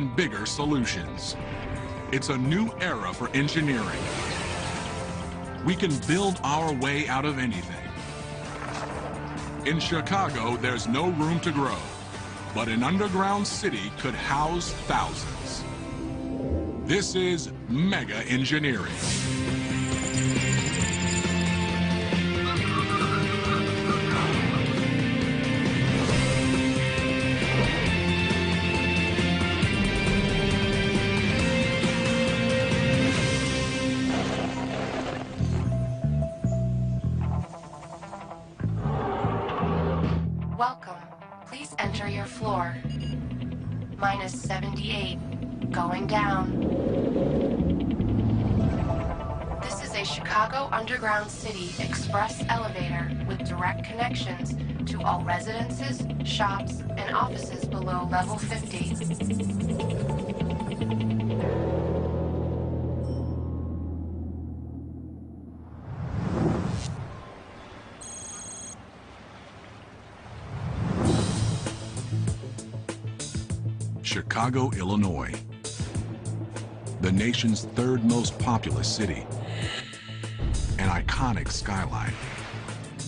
even bigger solutions. It's a new era for engineering. We can build our way out of anything. In Chicago, there's no room to grow, but an underground city could house thousands. This is mega engineering. Welcome. Please enter your floor. Minus 78. Going down. This is a Chicago Underground City Express elevator with direct connections to all residences, shops, and offices below level 50. Chicago, Illinois, the nation's third most populous city, an iconic skyline,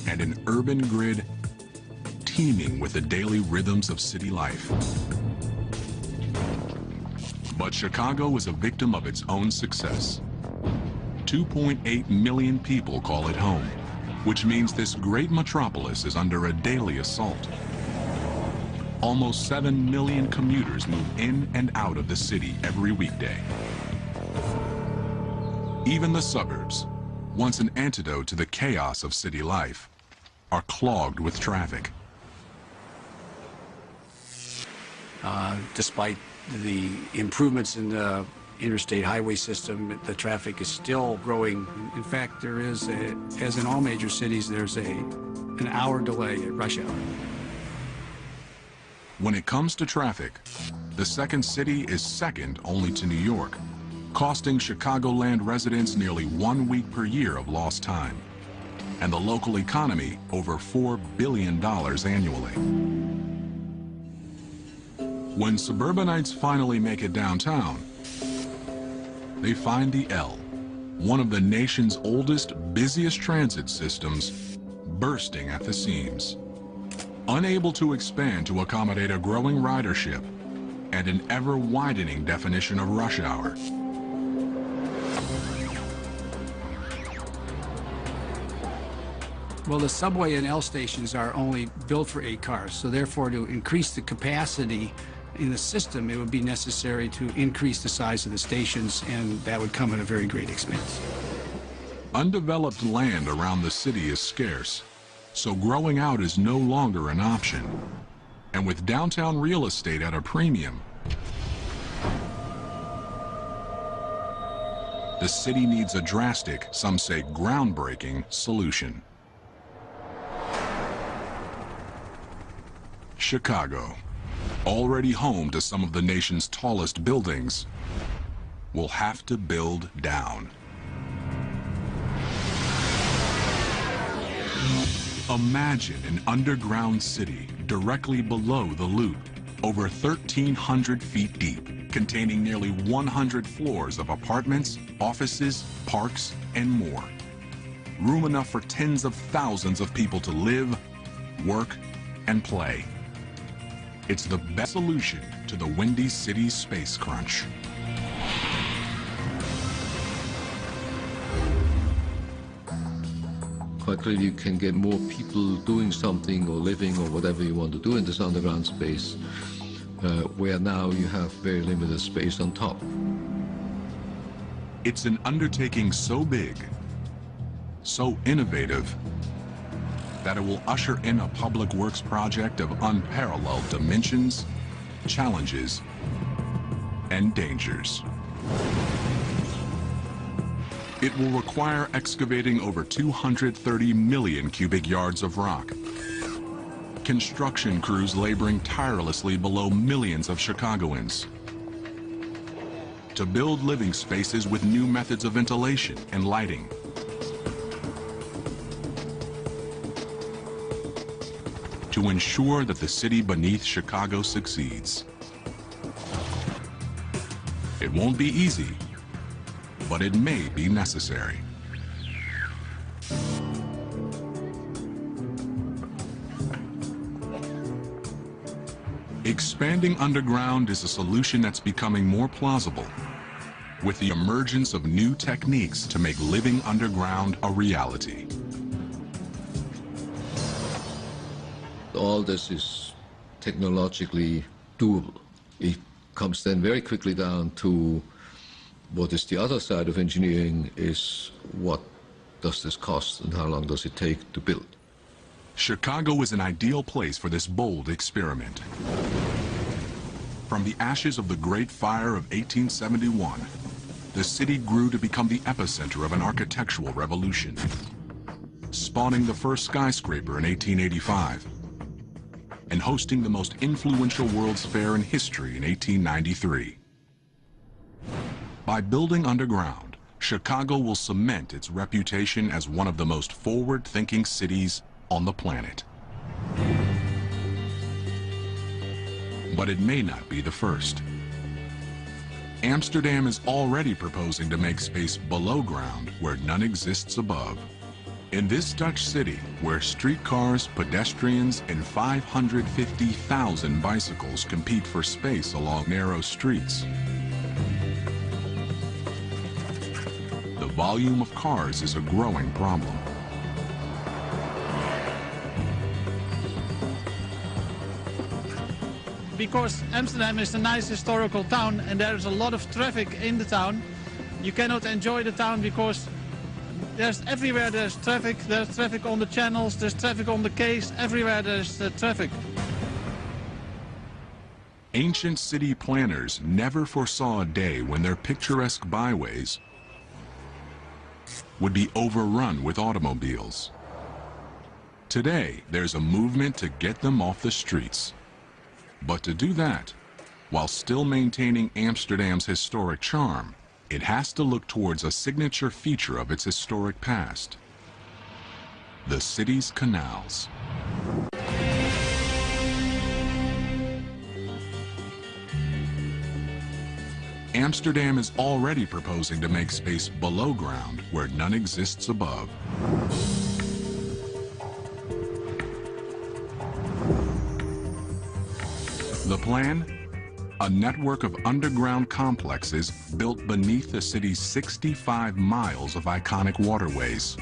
and an urban grid teeming with the daily rhythms of city life. But Chicago is a victim of its own success. 2.8 million people call it home, which means this great metropolis is under a daily assault. Almost 7 million commuters move in and out of the city every weekday. Even the suburbs, once an antidote to the chaos of city life, are clogged with traffic. Despite the improvements in the interstate highway system, the traffic is still growing. In fact, there is, as in all major cities, there's an hour delay at rush hour. When it comes to traffic, the second city is second only to New York, costing Chicagoland residents nearly 1 week per year of lost time, and the local economy over $4 billion annually. When suburbanites finally make it downtown, they find the L, one of the nation's oldest, busiest transit systems, bursting at the seams. Unable to expand to accommodate a growing ridership and an ever-widening definition of rush hour. Well, the subway and L stations are only built for 8 cars, so therefore to increase the capacity in the system, it would be necessary to increase the size of the stations, and that would come at a very great expense. Undeveloped land around the city is scarce, so growing out is no longer an option. And with downtown real estate at a premium, the city needs a drastic, some say groundbreaking, solution. Chicago, already home to some of the nation's tallest buildings, will have to build down. Imagine an underground city directly below the Loop, over 1,300 feet deep, containing nearly 100 floors of apartments, offices, parks, and more. Room enough for tens of thousands of people to live, work, and play. It's the best solution to the Windy City space crunch. Quite clearly you can get more people doing something or living or whatever you want to do in this underground space, where now you have very limited space on top. It's an undertaking so big, so innovative, that it will usher in a public works project of unparalleled dimensions, challenges, and dangers. It will require excavating over 230 million cubic yards of rock, construction crews laboring tirelessly below millions of Chicagoans, to build living spaces with new methods of ventilation and lighting, to ensure that the city beneath Chicago succeeds. It won't be easy, but it may be necessary. Expanding underground is a solution that's becoming more plausible, with the emergence of new techniques to make living underground a reality. All this is technologically doable. It comes then very quickly down to what is the other side of engineering, is what does this cost and how long does it take to build. Chicago is an ideal place for this bold experiment. From the ashes of the Great Fire of 1871, the city grew to become the epicenter of an architectural revolution, spawning the first skyscraper in 1885 and hosting the most influential World's Fair in history in 1893. By building underground, Chicago will cement its reputation as one of the most forward-thinking cities on the planet. But it may not be the first. Amsterdam is already proposing to make space below ground where none exists above. In this Dutch city, where streetcars, pedestrians, and 550,000 bicycles compete for space along narrow streets, the volume of cars is a growing problem. Because Amsterdam is a nice historical town and there is a lot of traffic in the town, you cannot enjoy the town because everywhere there's traffic on the channels, there's traffic on the quays, everywhere there's traffic. Ancient city planners never foresaw a day when their picturesque byways would be overrun with automobiles. Today, there's a movement to get them off the streets. But to do that, while still maintaining Amsterdam's historic charm, it has to look towards a signature feature of its historic past: the city's canals. Amsterdam is already proposing to make space below ground where none exists above. The plan? A network of underground complexes built beneath the city's 65 miles of iconic waterways.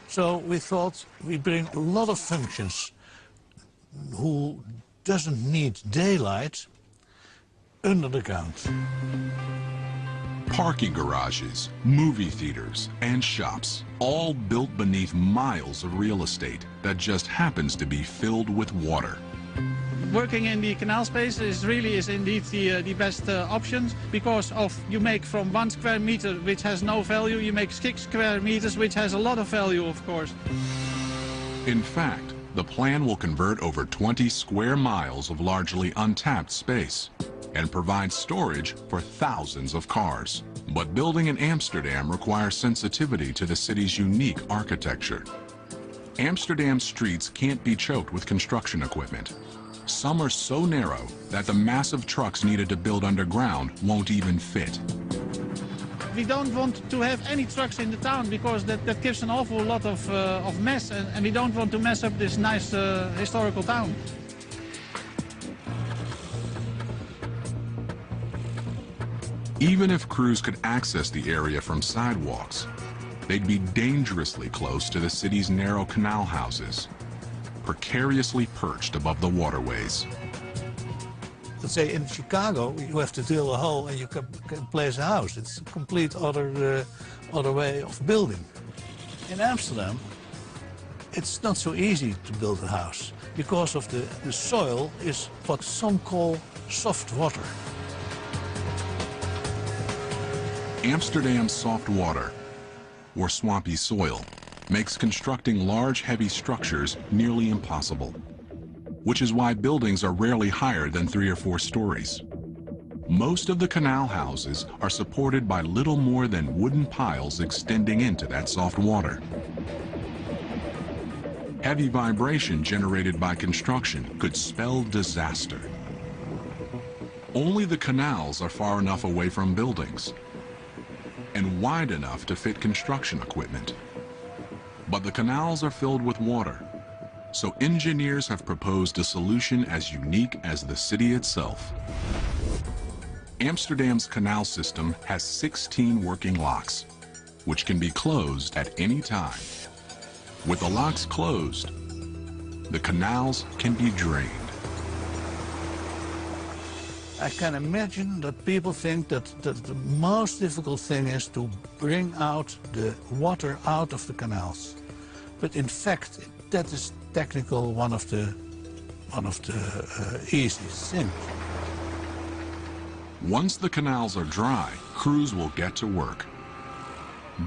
So we thought we bring a lot of functions who doesn't need daylight under the ground. Parking garages, movie theaters, and shops, all built beneath miles of real estate that just happens to be filled with water. Working in the canal space is indeed the best options, because you make from 1 square meter which has no value, you make 6 square meters which has a lot of value, of course. In fact, the plan will convert over 20 square miles of largely untapped space and provide storage for thousands of cars. But building in Amsterdam requires sensitivity to the city's unique architecture. Amsterdam's streets can't be choked with construction equipment. Some are so narrow that the massive trucks needed to build underground won't even fit. We don't want to have any trucks in the town because that gives an awful lot of mess, and we don't want to mess up this nice historical town. Even if crews could access the area from sidewalks, they'd be dangerously close to the city's narrow canal houses, precariously perched above the waterways. Let's say in Chicago, you have to drill a hole and you can place a house. It's a complete other way of building. In Amsterdam, it's not so easy to build a house because of the soil is what some call soft water. Amsterdam's soft water, or swampy soil, makes constructing large, heavy structures nearly impossible, which is why buildings are rarely higher than 3 or 4 stories. Most of the canal houses are supported by little more than wooden piles extending into that soft water. Heavy vibration generated by construction could spell disaster. Only the canals are far enough away from buildings and wide enough to fit construction equipment. But the canals are filled with water, so engineers have proposed a solution as unique as the city itself. Amsterdam's canal system has 16 working locks, which can be closed at any time. With the locks closed, the canals can be drained. I can imagine that people think that the most difficult thing is to bring out the water out of the canals. But in fact, that is technical one of the easiest things. Once the canals are dry, crews will get to work,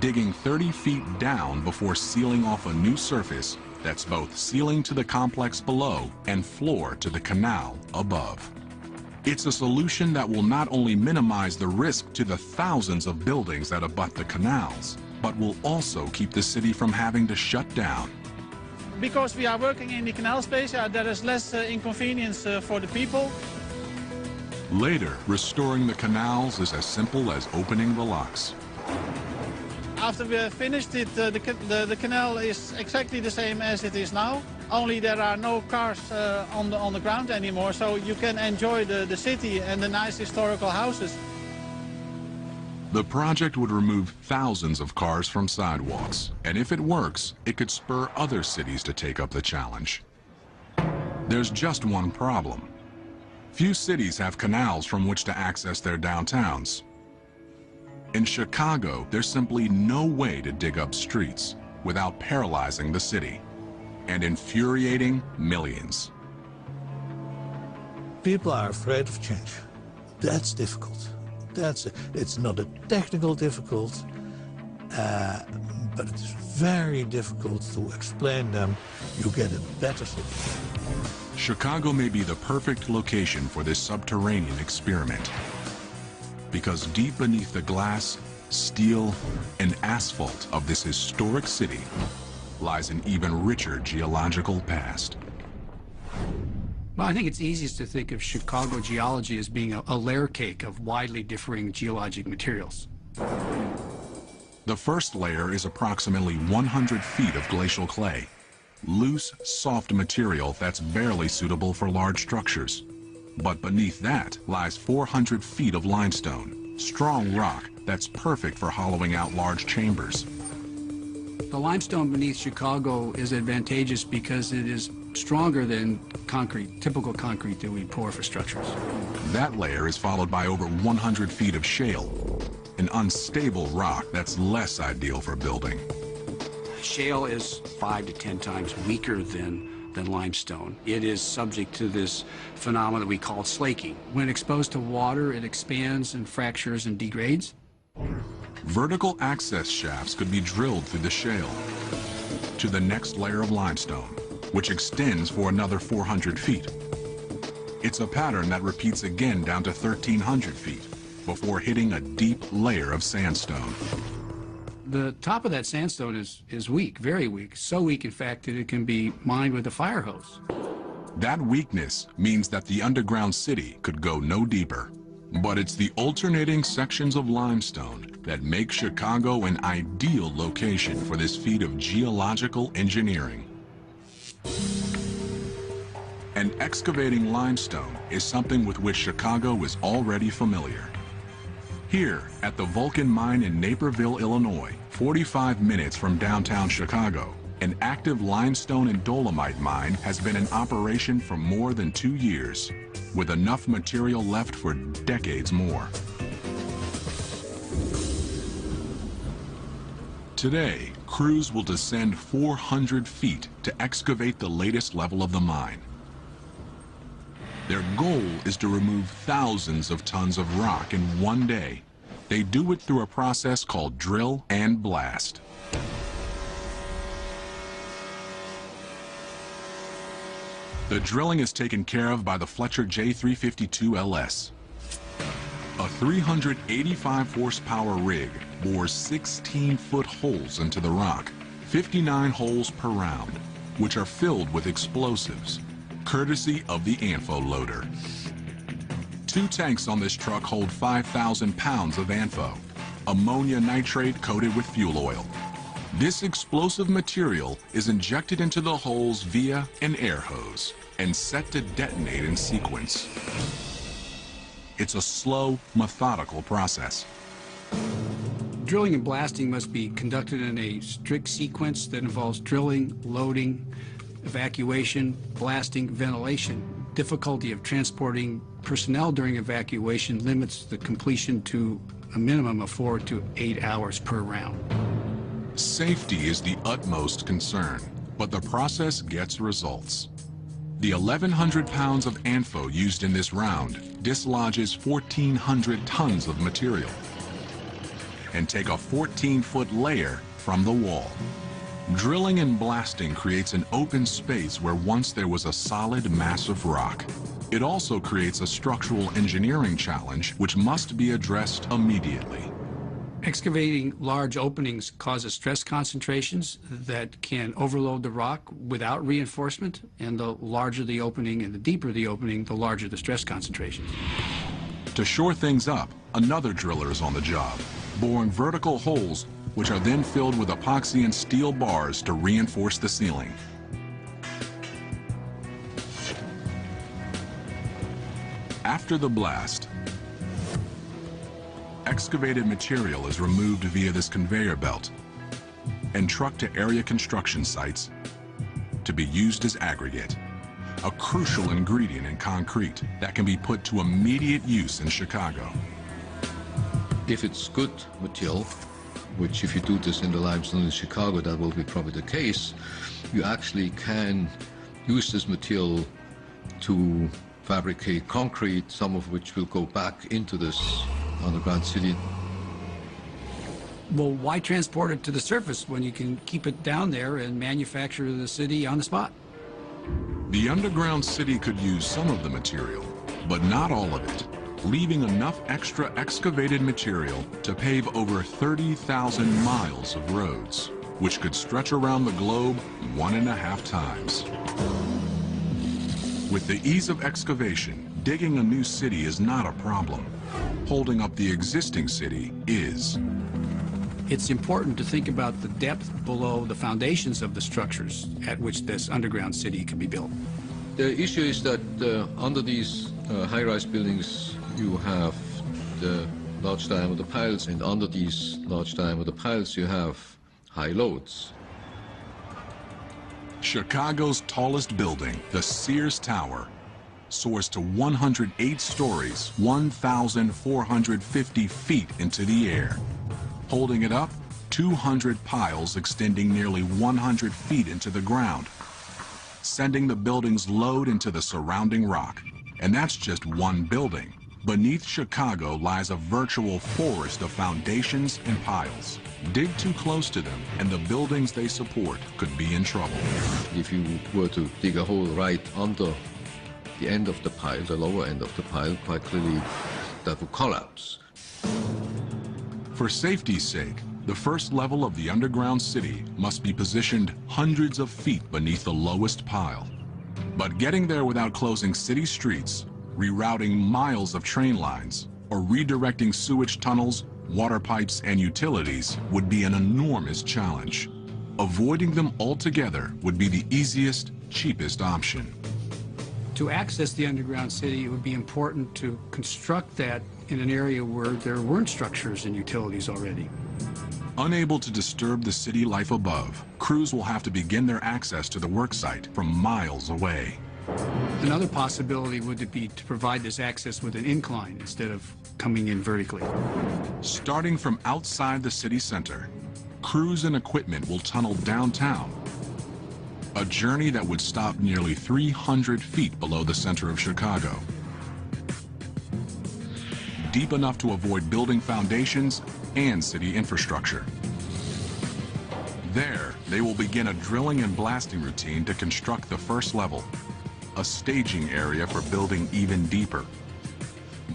digging 30 feet down before sealing off a new surface that's both sealing to the complex below and floor to the canal above. It's a solution that will not only minimize the risk to the thousands of buildings that abut the canals, but will also keep the city from having to shut down. Because we are working in the canal space, there is less inconvenience for the people. Later, restoring the canals is as simple as opening the locks. After we have finished it, the canal is exactly the same as it is now. Only there are no cars on the ground anymore, so you can enjoy the city and the nice historical houses. The project would remove thousands of cars from sidewalks, and if it works, it could spur other cities to take up the challenge. There's just one problem. Few cities have canals from which to access their downtowns. In Chicago, there's simply no way to dig up streets without paralyzing the city and infuriating millions. People are afraid of change. That's difficult. It's not a technical difficult, but it's very difficult to explain them. You get a better solution. Chicago may be the perfect location for this subterranean experiment, because deep beneath the glass, steel, and asphalt of this historic city lies an even richer geological past. Well, I think it's easiest to think of Chicago geology as being a layer cake of widely differing geologic materials. The first layer is approximately 100 feet of glacial clay, loose, soft material that's barely suitable for large structures. But beneath that lies 400 feet of limestone, strong rock that's perfect for hollowing out large chambers. The limestone beneath Chicago is advantageous because it is stronger than concrete, typical concrete that we pour for structures. That layer is followed by over 100 feet of shale, an unstable rock that's less ideal for building. Shale is 5 to 10 times weaker than limestone. It is subject to this phenomenon we call slaking. When exposed to water, it expands and fractures and degrades. Vertical access shafts could be drilled through the shale to the next layer of limestone, which extends for another 400 feet. It's a pattern that repeats again down to 1,300 feet before hitting a deep layer of sandstone. The top of that sandstone is weak, very weak. So weak, in fact, that it can be mined with a fire hose. That weakness means that the underground city could go no deeper. But it's the alternating sections of limestone that make Chicago an ideal location for this feat of geological engineering. And excavating limestone is something with which Chicago is already familiar. Here at the Vulcan Mine in Naperville, Illinois, 45 minutes from downtown Chicago, an active limestone and dolomite mine has been in operation for more than 2 years, with enough material left for decades more. Today, crews will descend 400 feet to excavate the latest level of the mine. Their goal is to remove thousands of tons of rock in one day. They do it through a process called drill and blast. The drilling is taken care of by the Fletcher J352 LS. A 385 horsepower rig bores 16-foot holes into the rock, 59 holes per round. which are filled with explosives, courtesy of the ANFO loader. 2 tanks on this truck hold 5,000 pounds of ANFO, ammonia nitrate coated with fuel oil. This explosive material is injected into the holes via an air hose and set to detonate in sequence. It's a slow, methodical process. Drilling and blasting must be conducted in a strict sequence that involves drilling, loading, evacuation, blasting, ventilation. Difficulty of transporting personnel during evacuation limits the completion to a minimum of 4 to 8 hours per round. Safety is the utmost concern, but the process gets results. The 1,100 pounds of ANFO used in this round dislodges 1,400 tons of material and take a 14-foot layer from the wall. Drilling and blasting creates an open space where once there was a solid mass of rock. It also creates a structural engineering challenge which must be addressed immediately. Excavating large openings causes stress concentrations that can overload the rock without reinforcement, and the larger the opening and the deeper the opening, the larger the stress concentrations. To shore things up, another driller is on the job, boring vertical holes which are then filled with epoxy and steel bars to reinforce the ceiling. After the blast, excavated material is removed via this conveyor belt and trucked to area construction sites to be used as aggregate, a crucial ingredient in concrete that can be put to immediate use in Chicago. If it's good material, which if you do this in the limestone in Chicago, that will be probably the case, you actually can use this material to fabricate concrete, some of which will go back into this underground city. Well, why transport it to the surface when you can keep it down there and manufacture the city on the spot? The underground city could use some of the material, but not all of it, leaving enough extra excavated material to pave over 30,000 miles of roads, which could stretch around the globe 1.5 times. With the ease of excavation, digging a new city is not a problem. Holding up the existing city is. It's important to think about the depth below the foundations of the structures at which this underground city can be built. The issue is that under these high-rise buildings, you have the large diameter piles, and under these large diameter piles, you have high loads. Chicago's tallest building, the Sears Tower, soars to 108 stories, 1,450 feet into the air. Holding it up, 200 piles extending nearly 100 feet into the ground, sending the building's load into the surrounding rock. And that's just one building. Beneath Chicago lies a virtual forest of foundations and piles. Dig too close to them, and the buildings they support could be in trouble. If you were to dig a hole right under the end of the pile, the lower end of the pile, quite clearly that would collapse. For safety's sake, the first level of the underground city must be positioned hundreds of feet beneath the lowest pile. But getting there without closing city streets, rerouting miles of train lines, or redirecting sewage tunnels, water pipes, and utilities would be an enormous challenge. Avoiding them altogether would be the easiest, cheapest option. To access the underground city, it would be important to construct that in an area where there weren't structures and utilities already. Unable to disturb the city life above, crews will have to begin their access to the worksite from miles away. Another possibility would be to provide this access with an incline instead of coming in vertically. Starting from outside the city center, crews and equipment will tunnel downtown, a journey that would stop nearly 300 feet below the center of Chicago. Deep enough to avoid building foundations and city infrastructure. There, they will begin a drilling and blasting routine to construct the first level, a staging area for building even deeper.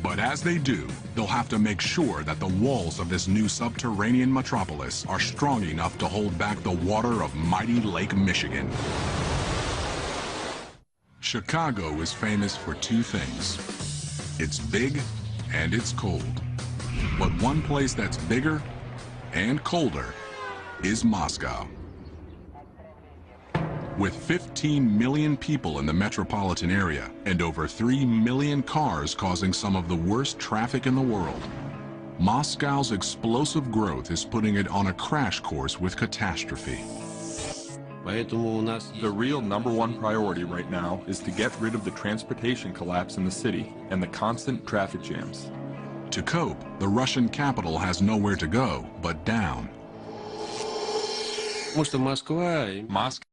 But as they do, they'll have to make sure that the walls of this new subterranean metropolis are strong enough to hold back the water of mighty Lake Michigan. Chicago is famous for two things. It's big and it's cold. But one place that's bigger and colder is Moscow. With 15 million people in the metropolitan area and over 3 million cars causing some of the worst traffic in the world, Moscow's explosive growth is putting it on a crash course with catastrophe. The real #1 priority right now is to get rid of the transportation collapse in the city and the constant traffic jams. To cope, the Russian capital has nowhere to go but down. Moscow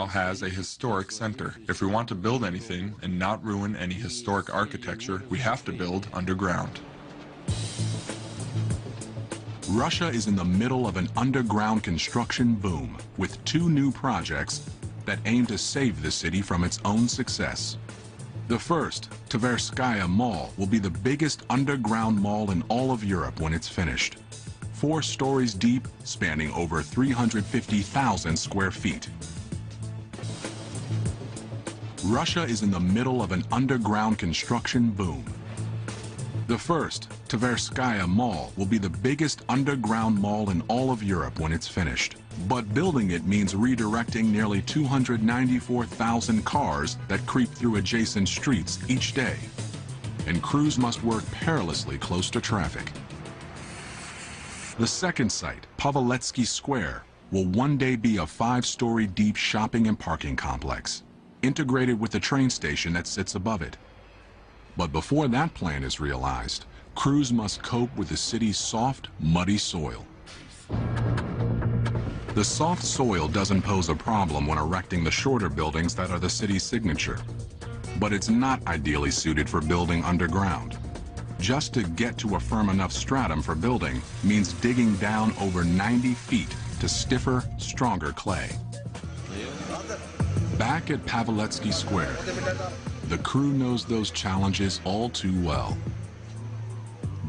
has a historic center. If we want to build anything and not ruin any historic architecture, we have to build underground. Russia is in the middle of an underground construction boom with 2 new projects that aim to save the city from its own success. The first, Tverskaya Mall, will be the biggest underground mall in all of Europe when it's finished. 4 stories deep, spanning over 350,000 square feet. Russia is in the middle of an underground construction boom. The first, Tverskaya Mall, will be the biggest underground mall in all of Europe when it's finished. But building it means redirecting nearly 294,000 cars that creep through adjacent streets each day. And crews must work perilously close to traffic. The second site, Paveletsky Square, will one day be a 5-story deep shopping and parking complex, integrated with the train station that sits above it. But before that plan is realized, crews must cope with the city's soft, muddy soil. The soft soil doesn't pose a problem when erecting the shorter buildings that are the city's signature, but it's not ideally suited for building underground. Just to get to a firm enough stratum for building means digging down over 90 feet to stiffer, stronger clay. Back at Paveletsky Square, the crew knows those challenges all too well.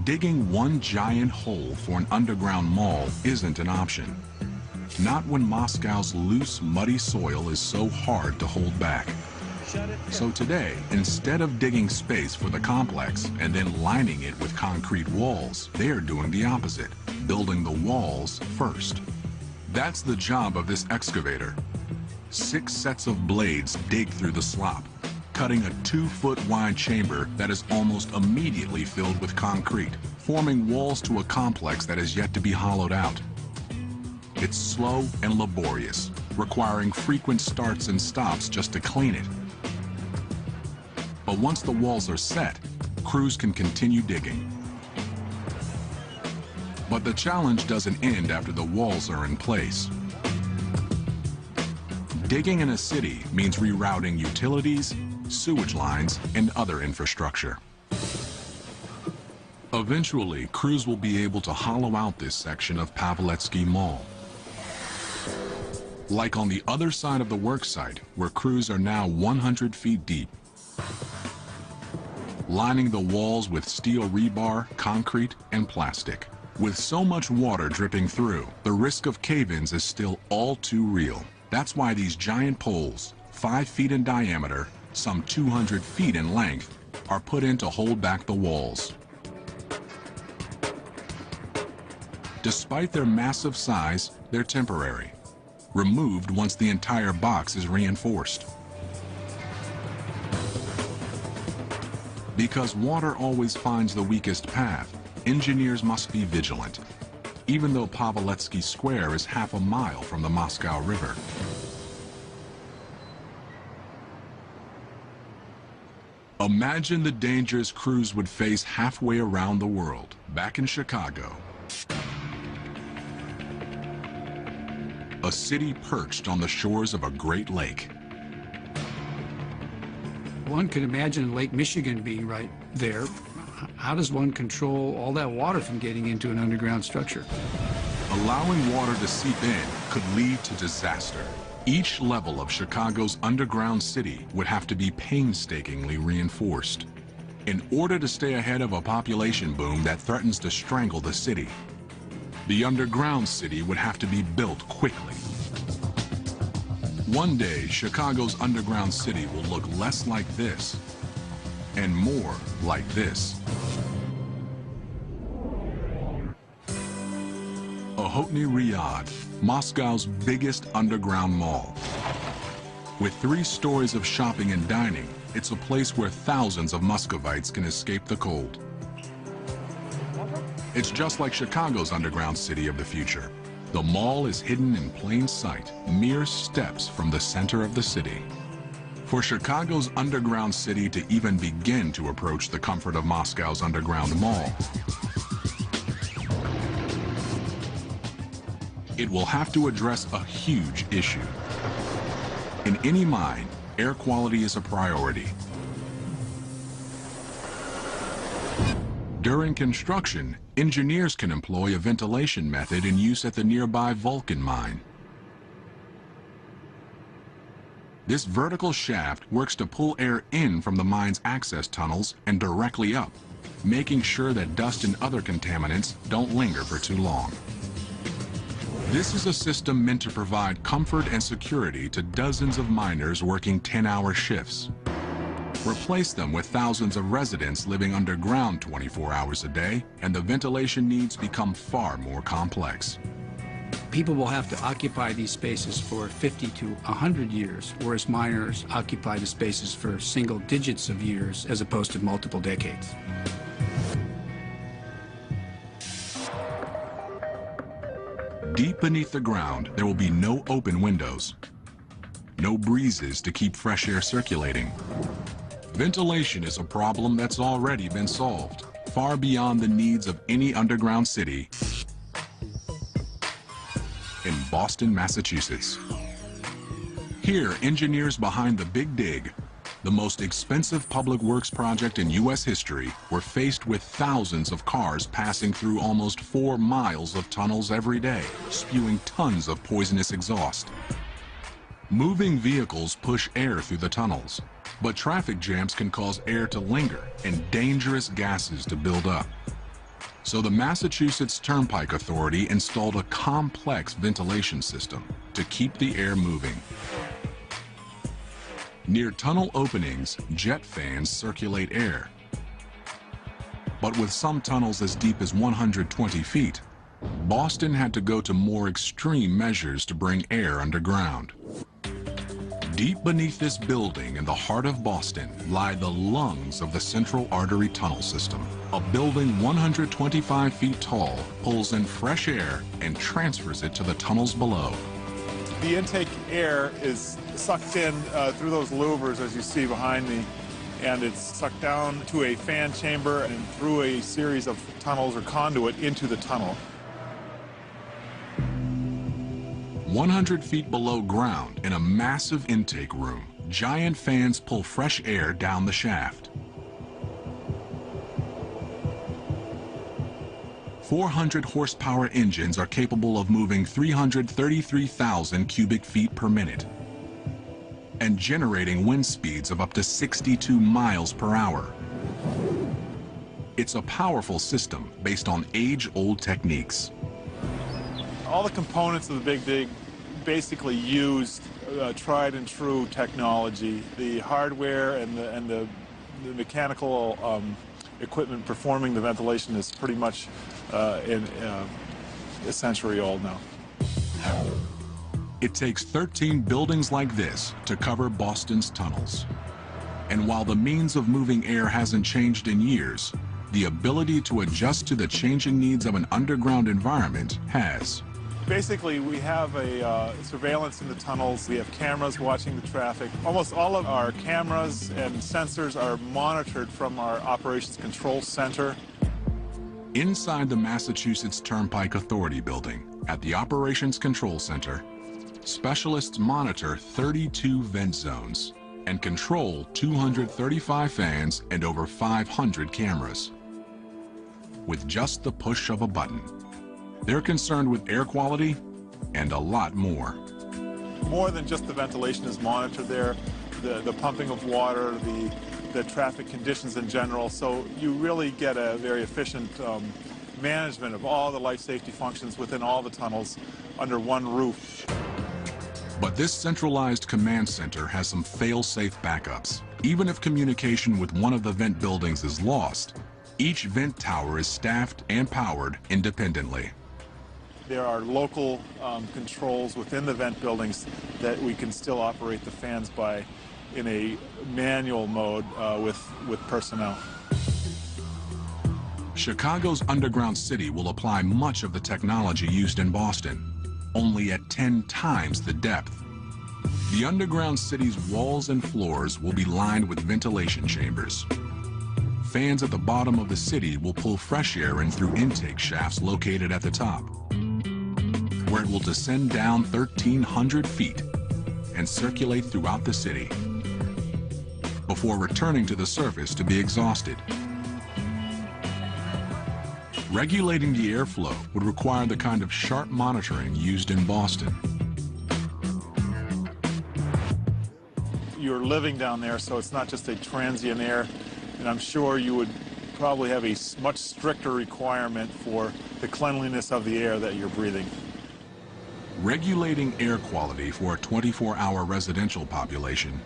Digging one giant hole for an underground mall isn't an option. Not when Moscow's loose, muddy soil is so hard to hold back. So today, instead of digging space for the complex and then lining it with concrete walls, they're doing the opposite, building the walls first. That's the job of this excavator. 6 sets of blades dig through the slop, cutting a 2-foot-wide chamber that is almost immediately filled with concrete, forming walls to a complex that is yet to be hollowed out. It's slow and laborious, requiring frequent starts and stops just to clean it. But once the walls are set, crews can continue digging. But the challenge doesn't end after the walls are in place. Digging in a city means rerouting utilities, sewage lines, and other infrastructure. Eventually, crews will be able to hollow out this section of Paveletsky Mall. Like on the other side of the worksite, where crews are now 100 feet deep, lining the walls with steel rebar, concrete, and plastic. With so much water dripping through, the risk of cave-ins is still all too real. That's why these giant poles, 5 feet in diameter, some 200 feet in length, are put in to hold back the walls. Despite their massive size, they're temporary, removed once the entire box is reinforced. Because water always finds the weakest path, engineers must be vigilant, even though Paveletsky Square is half a mile from the Moscow River. Imagine the dangers crews would face halfway around the world, back in Chicago. A city perched on the shores of a great lake. One could imagine Lake Michigan being right there. How does one control all that water from getting into an underground structure? Allowing water to seep in could lead to disaster. Each level of Chicago's underground city would have to be painstakingly reinforced in order to stay ahead of a population boom that threatens to strangle the city. The underground city would have to be built quickly. One day, Chicago's underground city will look less like this and more like this. Okhotny Riyadh, Moscow's biggest underground mall. With 3 stories of shopping and dining, it's a place where thousands of Muscovites can escape the cold. It's just like Chicago's underground city of the future. The mall is hidden in plain sight, mere steps from the center of the city. For Chicago's underground city to even begin to approach the comfort of Moscow's underground mall, it will have to address a huge issue. In any mine, air quality is a priority. During construction, engineers can employ a ventilation method in use at the nearby Vulcan mine. This vertical shaft works to pull air in from the mine's access tunnels and directly up, making sure that dust and other contaminants don't linger for too long. This is a system meant to provide comfort and security to dozens of miners working 10-hour shifts. Replace them with thousands of residents living underground 24 hours a day, and the ventilation needs become far more complex. People will have to occupy these spaces for 50 to 100 years, whereas miners occupy the spaces for single digits of years as opposed to multiple decades. Deep beneath the ground, there will be no open windows, no breezes to keep fresh air circulating. Ventilation is a problem that's already been solved, far beyond the needs of any underground city in Boston, Massachusetts. Here, engineers behind the Big Dig, the most expensive public works project in U.S. history, were faced with thousands of cars passing through almost 4 miles of tunnels every day, spewing tons of poisonous exhaust. Moving vehicles push air through the tunnels, but traffic jams can cause air to linger and dangerous gases to build up. So the Massachusetts Turnpike Authority installed a complex ventilation system to keep the air moving. Near tunnel openings, jet fans circulate air. But with some tunnels as deep as 120 feet, Boston had to go to more extreme measures to bring air underground. Deep beneath this building in the heart of Boston lie the lungs of the Central Artery Tunnel System. A building 125 feet tall pulls in fresh air and transfers it to the tunnels below. The intake air is sucked in through those louvers, as you see behind me, and it's sucked down to a fan chamber and through a series of tunnels or conduit into the tunnel. 100 feet below ground, in a massive intake room, giant fans pull fresh air down the shaft. 400 horsepower engines are capable of moving 333,000 cubic feet per minute and generating wind speeds of up to 62 miles per hour. It's a powerful system based on age-old techniques. All the components of the Big Dig basically used tried and true technology. The hardware and the mechanical equipment performing the ventilation is pretty much a century old now. It takes 13 buildings like this to cover Boston's tunnels. And while the means of moving air hasn't changed in years, the ability to adjust to the changing needs of an underground environment has. Basically, we have a surveillance in the tunnels. We have cameras watching the traffic. Almost all of our cameras and sensors are monitored from our operations control center. Inside the Massachusetts Turnpike Authority building, at the Operations Control Center, specialists monitor 32 vent zones and control 235 fans and over 500 cameras. With just the push of a button. They're concerned with air quality and a lot more. More than just the ventilation is monitored there, the pumping of water, the traffic conditions in general, so you really get a very efficient management of all the life safety functions within all the tunnels under one roof. But this centralized command center has some fail-safe backups. Even if communication with one of the vent buildings is lost, each vent tower is staffed and powered independently. There are local controls within the vent buildings that we can still operate the fans by in a manual mode with personnel. Chicago's underground city will apply much of the technology used in Boston, only at 10 times the depth. The underground city's walls and floors will be lined with ventilation chambers. Fans at the bottom of the city will pull fresh air in through intake shafts located at the top, where it will descend down 1,300 feet and circulate throughout the city before returning to the surface to be exhausted. Regulating the airflow would require the kind of sharp monitoring used in Boston. You're living down there, so it's not just a transient air, and I'm sure you would probably have a much stricter requirement for the cleanliness of the air that you're breathing. Regulating air quality for a 24-hour residential population,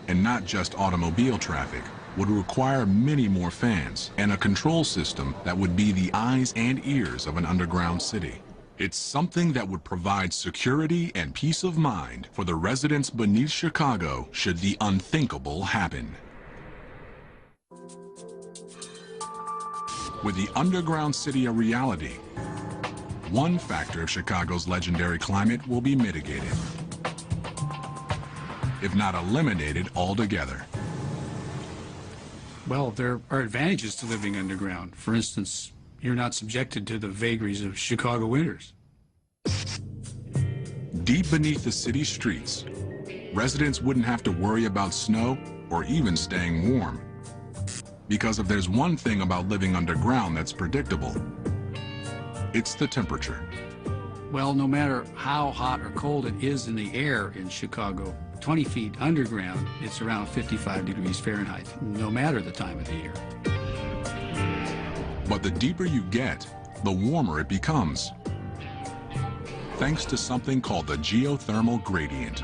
and not just automobile traffic, would require many more fans and a control system that would be the eyes and ears of an underground city. It's something that would provide security and peace of mind for the residents beneath Chicago should the unthinkable happen. With the underground city a reality, one factor of Chicago's legendary climate will be mitigated, if not eliminated altogether. Well, there are advantages to living underground. For instance, you're not subjected to the vagaries of Chicago winters. Deep beneath the city streets, residents wouldn't have to worry about snow or even staying warm. Because if there's one thing about living underground that's predictable, it's the temperature. Well, no matter how hot or cold it is in the air in Chicago, 20 feet underground, it's around 55 degrees Fahrenheit, no matter the time of the year. But the deeper you get, the warmer it becomes, thanks to something called the geothermal gradient.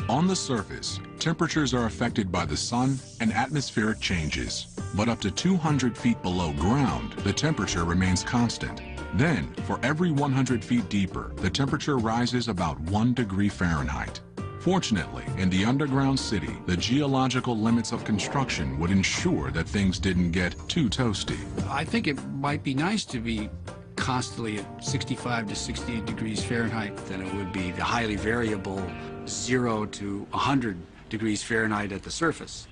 On the surface, temperatures are affected by the sun and atmospheric changes, but up to 200 feet below ground, the temperature remains constant. Then, for every 100 feet deeper, the temperature rises about 1 degree Fahrenheit. Fortunately, in the underground city, the geological limits of construction would ensure that things didn't get too toasty. I think it might be nice to be constantly at 65 to 68 degrees Fahrenheit than it would be the highly variable 0 to 100 degrees Fahrenheit at the surface.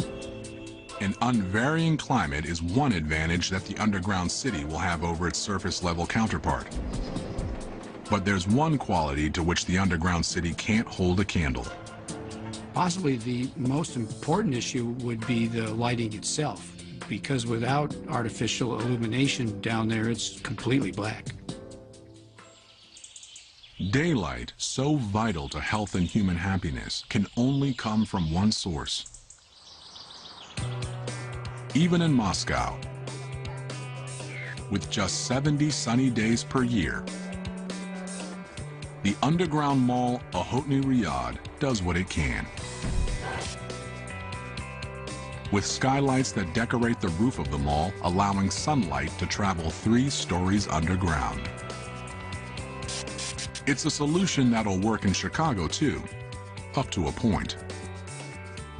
An unvarying climate is one advantage that the underground city will have over its surface-level counterpart. But there's one quality to which the underground city can't hold a candle. Possibly the most important issue would be the lighting itself, because without artificial illumination down there, it's completely black. Daylight, so vital to health and human happiness, can only come from one source. Even in Moscow, with just 70 sunny days per year, the underground mall Ahotny Riyadh does what it can. With skylights that decorate the roof of the mall, allowing sunlight to travel 3 stories underground. It's a solution that'll work in Chicago too, up to a point.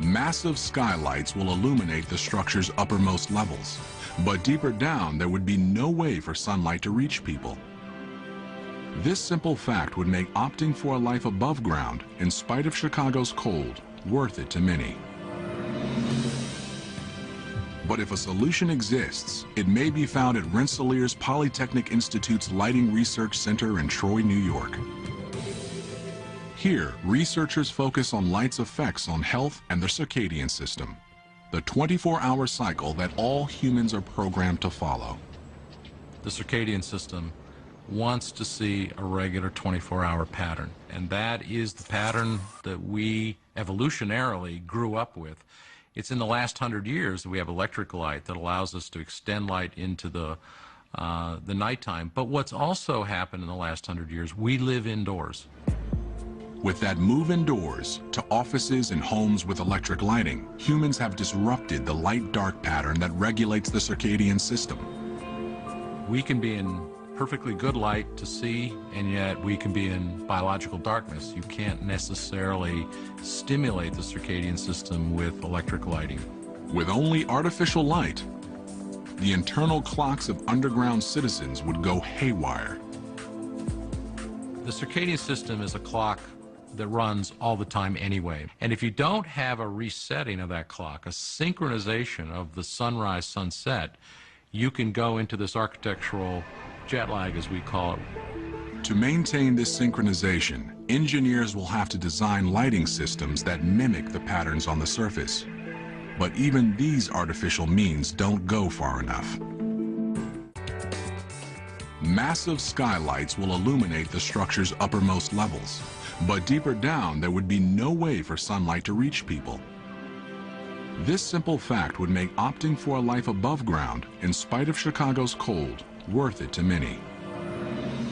Massive skylights will illuminate the structure's uppermost levels, but deeper down there would be no way for sunlight to reach people. This simple fact would make opting for a life above ground, in spite of Chicago's cold, worth it to many. But if a solution exists, it may be found at Rensselaer's Polytechnic Institute's Lighting Research Center in Troy, New York. Here, researchers focus on light's effects on health and the circadian system, the 24-hour cycle that all humans are programmed to follow. The circadian system wants to see a regular 24-hour pattern, and that is the pattern that we evolutionarily grew up with. It's in the last 100 years that we have electric light that allows us to extend light into the the nighttime. But what's also happened in the last 100 years, we live indoors. With that move indoors to offices and homes with electric lighting, humans have disrupted the light-dark pattern that regulates the circadian system. We can be in perfectly good light to see, and yet we can be in biological darkness. You can't necessarily stimulate the circadian system with electric lighting. With only artificial light, the internal clocks of underground citizens would go haywire. The circadian system is a clock that runs all the time anyway. And if you don't have a resetting of that clock, a synchronization of the sunrise, sunset, you can go into this architectural jet lag, as we call it. To maintain this synchronization, engineers will have to design lighting systems that mimic the patterns on the surface. But even these artificial means don't go far enough. Massive skylights will illuminate the structure's uppermost levels, but deeper down there would be no way for sunlight to reach people. This simple fact would make opting for a life above ground, in spite of Chicago's cold, worth it to many.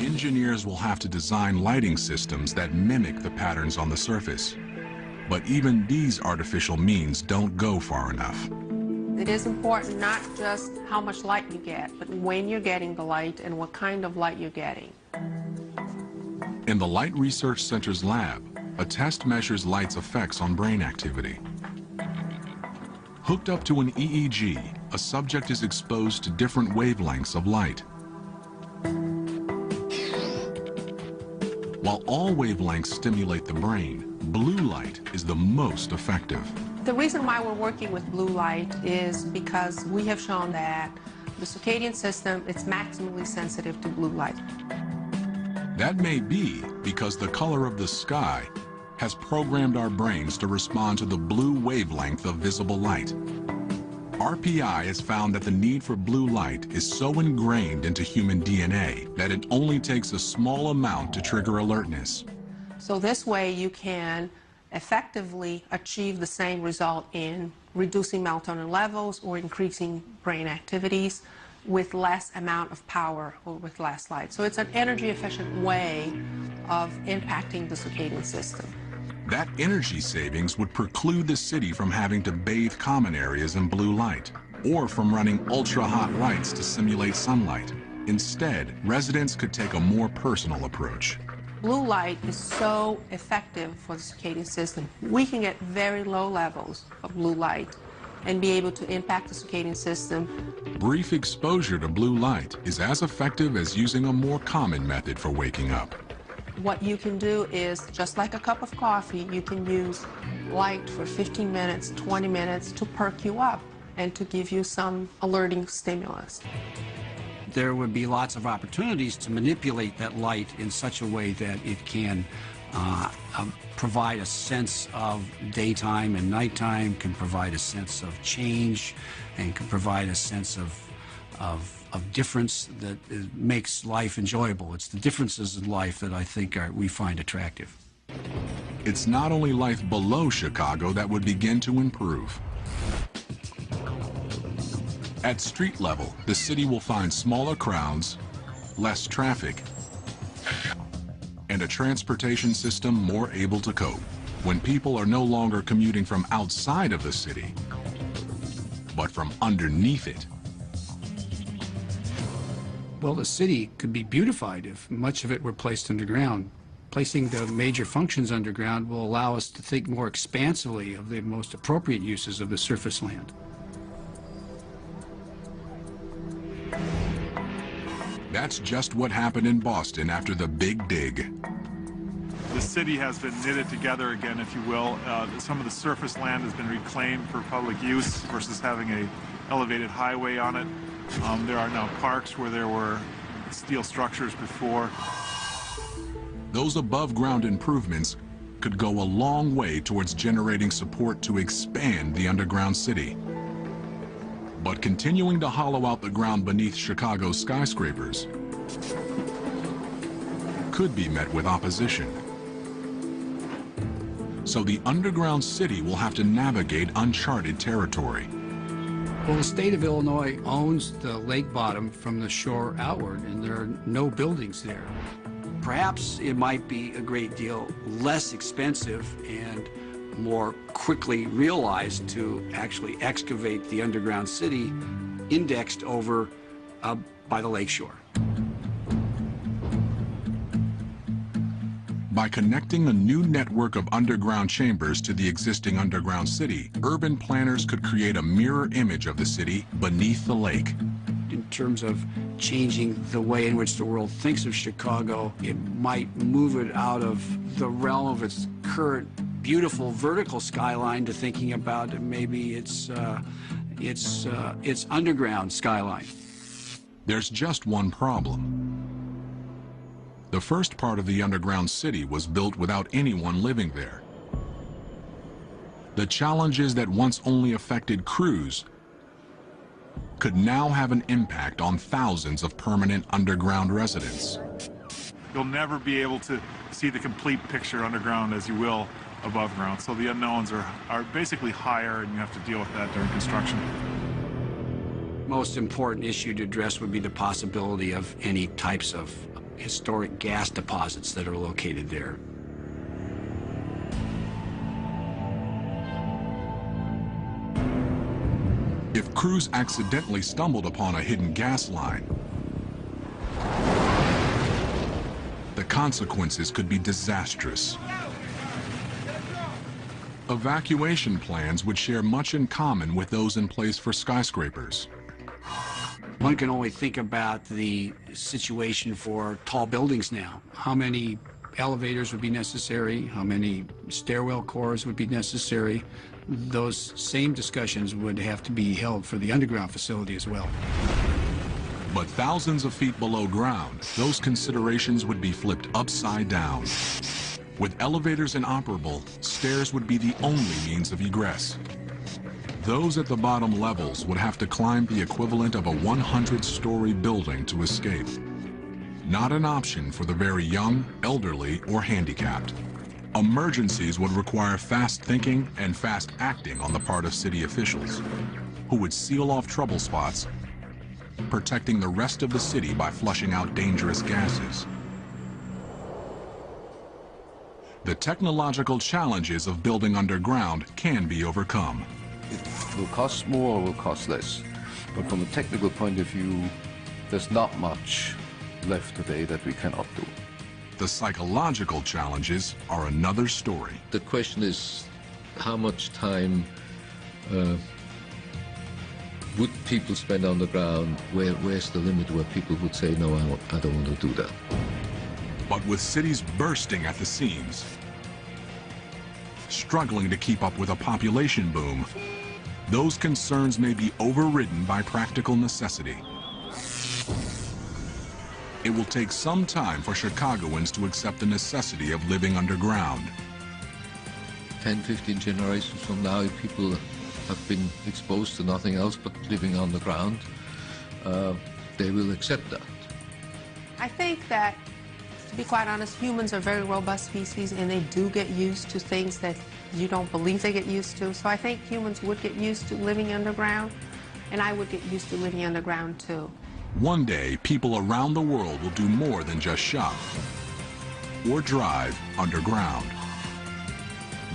Engineers will have to design lighting systems that mimic the patterns on the surface. But even these artificial means don't go far enough. It is important not just how much light you get, but when you're getting the light and what kind of light you're getting. In the Light Research Center's lab, a test measures light's effects on brain activity. Hooked up to an EEG, a subject is exposed to different wavelengths of light. While all wavelengths stimulate the brain, blue light is the most effective. The reason why we're working with blue light is because we have shown that the circadian system is maximally sensitive to blue light. That may be because the color of the sky has programmed our brains to respond to the blue wavelength of visible light. RPI has found that the need for blue light is so ingrained into human DNA that it only takes a small amount to trigger alertness. So this way you can effectively achieve the same result in reducing melatonin levels or increasing brain activities with less amount of power or with less light. So it's an energy efficient way of impacting the circadian system. That energy savings would preclude the city from having to bathe common areas in blue light or from running ultra-hot lights to simulate sunlight. Instead, residents could take a more personal approach. Blue light is so effective for the circadian system. We can get very low levels of blue light and be able to impact the circadian system. Brief exposure to blue light is as effective as using a more common method for waking up. What you can do is, just like a cup of coffee, you can use light for 15 minutes, 20 minutes to perk you up and to give you some alerting stimulus. There would be lots of opportunities to manipulate that light in such a way that it can provide a sense of daytime and nighttime, can provide a sense of change, and can provide a sense of difference that makes life enjoyable. It's the differences in life that I think we find attractive. It's not only life below Chicago that would begin to improve. At street level, the city will find smaller crowds, less traffic, and a transportation system more able to cope when people are no longer commuting from outside of the city, but from underneath it. Well, the city could be beautified if much of it were placed underground. Placing the major functions underground will allow us to think more expansively of the most appropriate uses of the surface land. That's just what happened in Boston after the Big Dig. The city has been knitted together again, if you will. Some of the surface land has been reclaimed for public use versus having an elevated highway on it. There are now parks where there were steel structures before. Those above-ground improvements could go a long way towards generating support to expand the underground city. But continuing to hollow out the ground beneath Chicago's skyscrapers could be met with opposition. So the underground city will have to navigate uncharted territory. Well, the state of Illinois owns the lake bottom from the shore outward, and there are no buildings there. Perhaps it might be a great deal less expensive and more quickly realized to actually excavate the underground city indexed over by the lakeshore. By connecting a new network of underground chambers to the existing underground city, urban planners could create a mirror image of the city beneath the lake. In terms of changing the way in which the world thinks of Chicago, it might move it out of the realm of its current beautiful vertical skyline to thinking about maybe its underground skyline. There's just one problem. The first part of the underground city was built without anyone living there. The challenges that once only affected crews could now have an impact on thousands of permanent underground residents. You'll never be able to see the complete picture underground as you will above ground. So the unknowns are basically higher, and you have to deal with that during construction. Most important issue to address would be the possibility of any types of historic gas deposits that are located there. If crews accidentally stumbled upon a hidden gas line, the consequences could be disastrous. Evacuation plans would share much in common with those in place for skyscrapers. One can only think about the situation for tall buildings now. How many elevators would be necessary? How many stairwell cores would be necessary? Those same discussions would have to be held for the underground facility as well. But thousands of feet below ground, those considerations would be flipped upside down. With elevators inoperable, stairs would be the only means of egress. Those at the bottom levels would have to climb the equivalent of a 100-story building to escape. Not an option for the very young, elderly, or handicapped. Emergencies would require fast thinking and fast acting on the part of city officials, who would seal off trouble spots, protecting the rest of the city by flushing out dangerous gases. The technological challenges of building underground can be overcome. It will cost more or will cost less. But from a technical point of view, there's not much left today that we cannot do. The psychological challenges are another story. The question is, how much time would people spend on the ground? Where's the limit where people would say, no, I don't want to do that? But with cities bursting at the seams, struggling to keep up with a population boom, those concerns may be overridden by practical necessity. It will take some time for Chicagoans to accept the necessity of living underground. 10, 15 generations from now, if people have been exposed to nothing else but living on the ground, they will accept that. I think that, to be quite honest, humans are very robust species, and they do get used to things that you don't believe they get used to. So I think humans would get used to living underground, and I would get used to living underground too. One day, people around the world will do more than just shop or drive underground.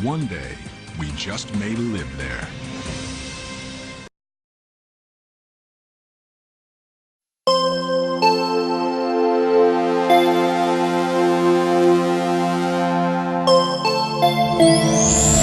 One day, we just may live there. Thank you.